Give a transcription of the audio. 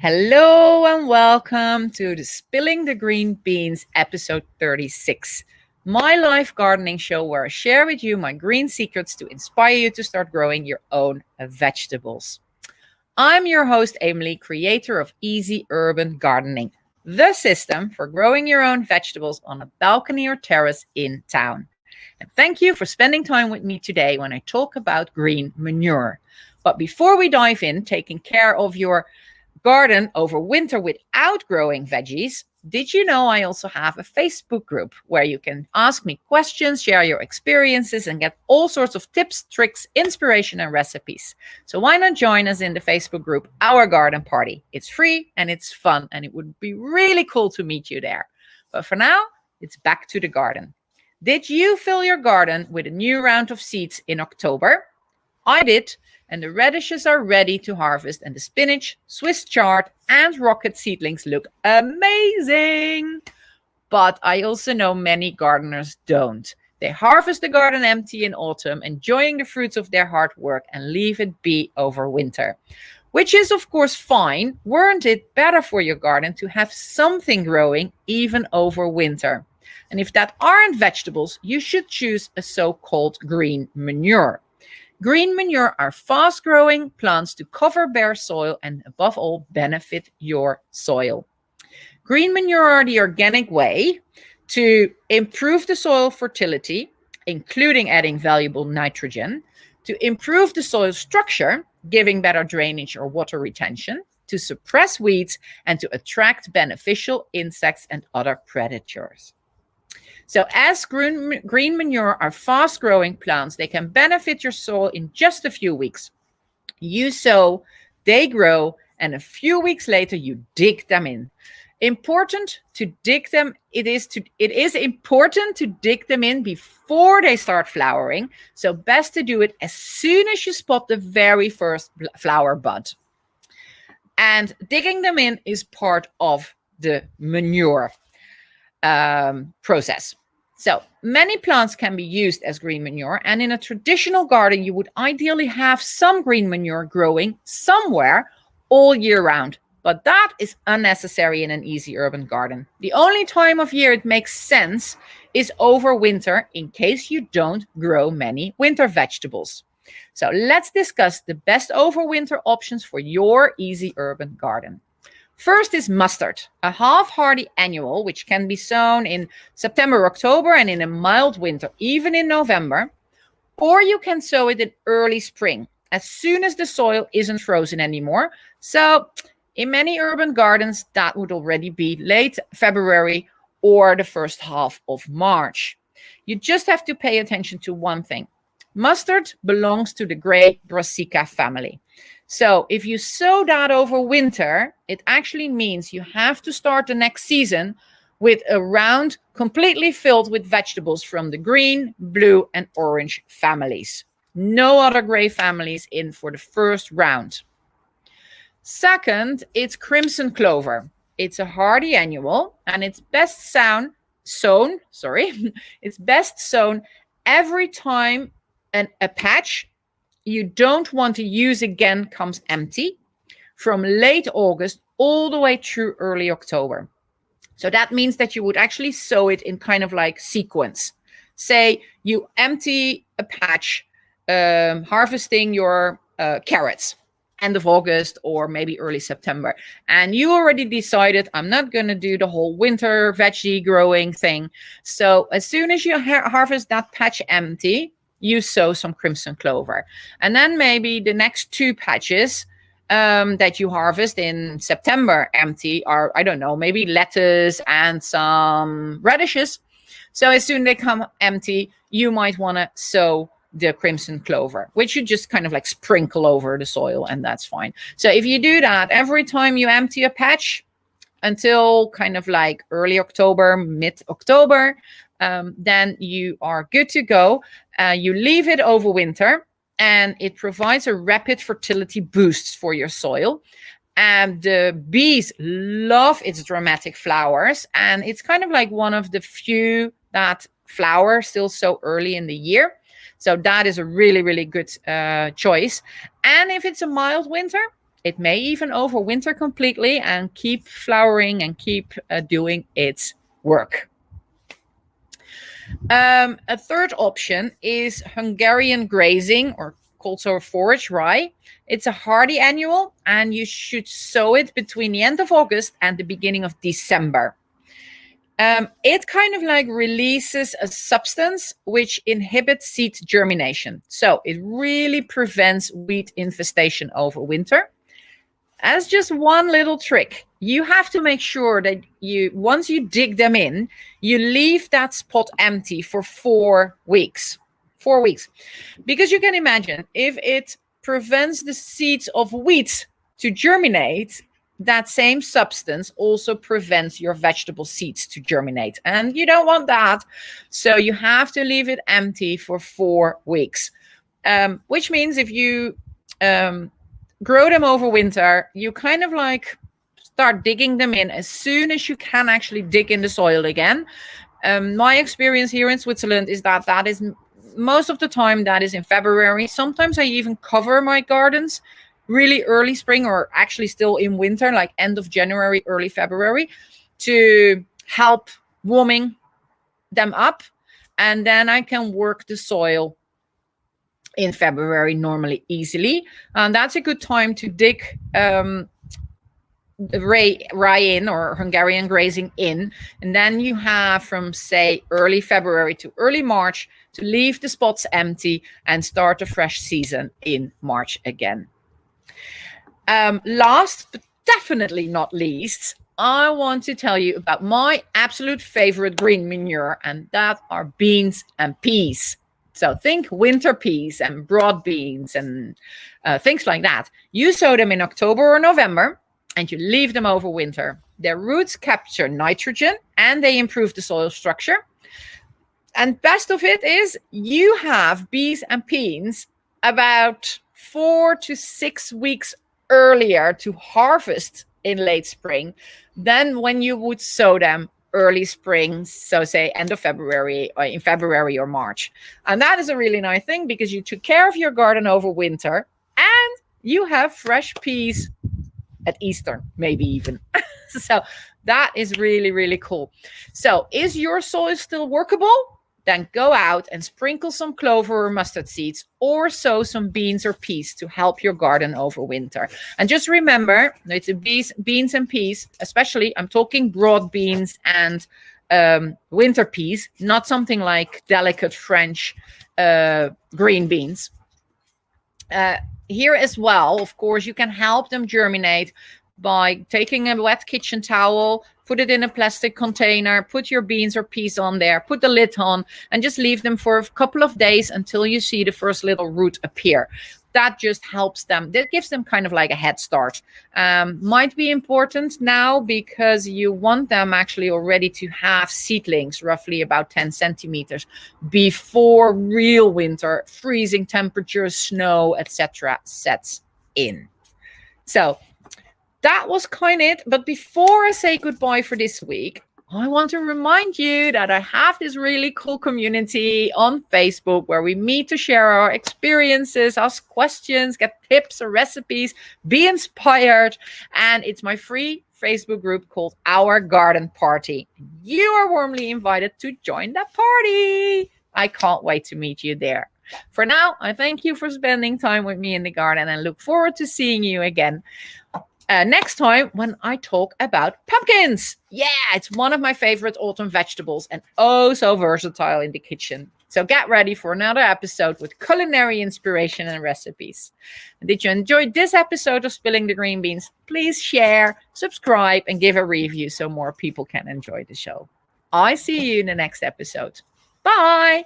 Hello and welcome to the Spilling the Green Beans episode 36, my life gardening show where I share with you my green secrets to inspire you to start growing your own vegetables. I'm your host, Emily, creator of Easy Urban Gardening, the system for growing your own vegetables on a balcony or terrace in town. And thank you for spending time with me today when I talk about green manure. But before we dive in, taking care of your garden over winter without growing veggies, did you know I also have a Facebook group where you can ask me questions, share your experiences, and get all sorts of tips, tricks, inspiration, and recipes? So why not join us in the Facebook group, Our Garden Party? It's free and it's fun, and it would be really cool to meet you there. But for now, it's back to the garden. Did you fill your garden with a new round of seeds in October? I did, and the radishes are ready to harvest, and the spinach, Swiss chard, and rocket seedlings look amazing. But I also know many gardeners don't. They harvest the garden empty in autumn, enjoying the fruits of their hard work, and leave it be over winter. Which is, of course, fine. Weren't it better for your garden to have something growing even over winter? And if that aren't vegetables, you should choose a so-called green manure. Green manure are fast-growing plants to cover bare soil and, above all, benefit your soil. Green manure are the organic way to improve the soil fertility, including adding valuable nitrogen, to improve the soil structure, giving better drainage or water retention, to suppress weeds, and to attract beneficial insects and other predators. So as green manure are fast-growing plants, they can benefit your soil in just a few weeks. You sow, they grow, and a few weeks later you dig them in. Important to dig them. It is important to dig them in before they start flowering. So best to do it as soon as you spot the very first flower bud. And digging them in is part of the manure process. So many plants can be used as green manure, and in a traditional garden, you would ideally have some green manure growing somewhere all year round. But that is unnecessary in an easy urban garden. The only time of year it makes sense is over winter, in case you don't grow many winter vegetables. So let's discuss the best overwinter options for your easy urban garden. First is mustard, a half-hardy annual, which can be sown in September, October, and in a mild winter, even in November. Or you can sow it in early spring, as soon as the soil isn't frozen anymore. So in many urban gardens, that would already be late February or the first half of March. You just have to pay attention to one thing. Mustard belongs to the gray Brassica family. So if you sow that over winter, it actually means you have to start the next season with a round completely filled with vegetables from the green, blue, and orange families. No other gray families in for the first round. Second, it's crimson clover. It's a hardy annual, and it's best sown every time a patch you don't want to use again comes empty, from late August all the way through early October. So that means that you would actually sow it in kind of like sequence. Say you empty a patch, harvesting your carrots end of August or maybe early September. And you already decided, I'm not going to do the whole winter veggie growing thing. So as soon as you harvest that patch empty, you sow some crimson clover. And then maybe the next two patches that you harvest in September empty are, I don't know, maybe lettuce and some radishes. So as soon as they come empty, you might want to sow the crimson clover, which you just kind of like sprinkle over the soil, and that's fine. So if you do that every time you empty a patch until kind of like early October, mid-October, then you are good to go. You leave it over winter, and it provides a rapid fertility boost for your soil. And the bees love its dramatic flowers, and it's kind of like one of the few that flower still so early in the year. So that is a really, really good choice. And if it's a mild winter, It may even overwinter completely and keep flowering and keep doing its work. A third option is Hungarian grazing, or also forage rye. It's a hardy annual, and you should sow it between the end of August and the beginning of December. It kind of like releases a substance which inhibits seed germination. So it really prevents weed infestation over winter. As just one little trick, you have to make sure that once you dig them in, you leave that spot empty for 4 weeks. 4 weeks. Because you can imagine, if it prevents the seeds of wheat to germinate, that same substance also prevents your vegetable seeds to germinate. And you don't want that. So you have to leave it empty for 4 weeks. Which means if you grow them over winter, you kind of like start digging them in as soon as you can actually dig in the soil again. My experience here in Switzerland is that is most of the time that is in February. Sometimes I even cover my gardens really early spring, or actually still in winter, like end of January, early February, to help warming them up. And then I can work the soil in February normally easily. And that's a good time to dig rye in, or Hungarian grazing in. And then you have from, say, early February to early March to leave the spots empty and start a fresh season in March again. Last but definitely not least, I want to tell you about my absolute favorite green manure, and that are beans and peas. So think winter peas and broad beans and things like that. You sow them in October or November and you leave them over winter. Their roots capture nitrogen and they improve the soil structure. And best of it is you have beans and peas about 4 to 6 weeks earlier to harvest in late spring than when you would sow them early spring, so say end of February, or in February or March. And that is a really nice thing because you took care of your garden over winter and you have fresh peas at Easter, maybe even. So that is really, really cool. So is your soil still workable? Then go out and sprinkle some clover or mustard seeds, or sow some beans or peas to help your garden over winter. And just remember, it's beans and peas, especially I'm talking broad beans and winter peas, not something like delicate French green beans. Here as well, of course, you can help them germinate by taking a wet kitchen towel, put it in a plastic container, put your beans or peas on there, put the lid on, and just leave them for a couple of days until you see the first little root appear. That just helps them. That gives them kind of like a head start. Might be important now because you want them actually already to have seedlings, roughly about 10 centimeters, before real winter, freezing temperatures, snow, etc. sets in. So that was kind of it. But before I say goodbye for this week, I want to remind you that I have this really cool community on Facebook where we meet to share our experiences, ask questions, get tips or recipes, be inspired. And it's my free Facebook group called Our Garden Party. You are warmly invited to join that party. I can't wait to meet you there. For now, I thank you for spending time with me in the garden and look forward to seeing you again. Next time when I talk about pumpkins. Yeah, it's one of my favorite autumn vegetables and oh so versatile in the kitchen. So get ready for another episode with culinary inspiration and recipes. And did you enjoy this episode of Spilling the Green Beans? Please share, subscribe, and give a review so more people can enjoy the show. I see you in the next episode. Bye.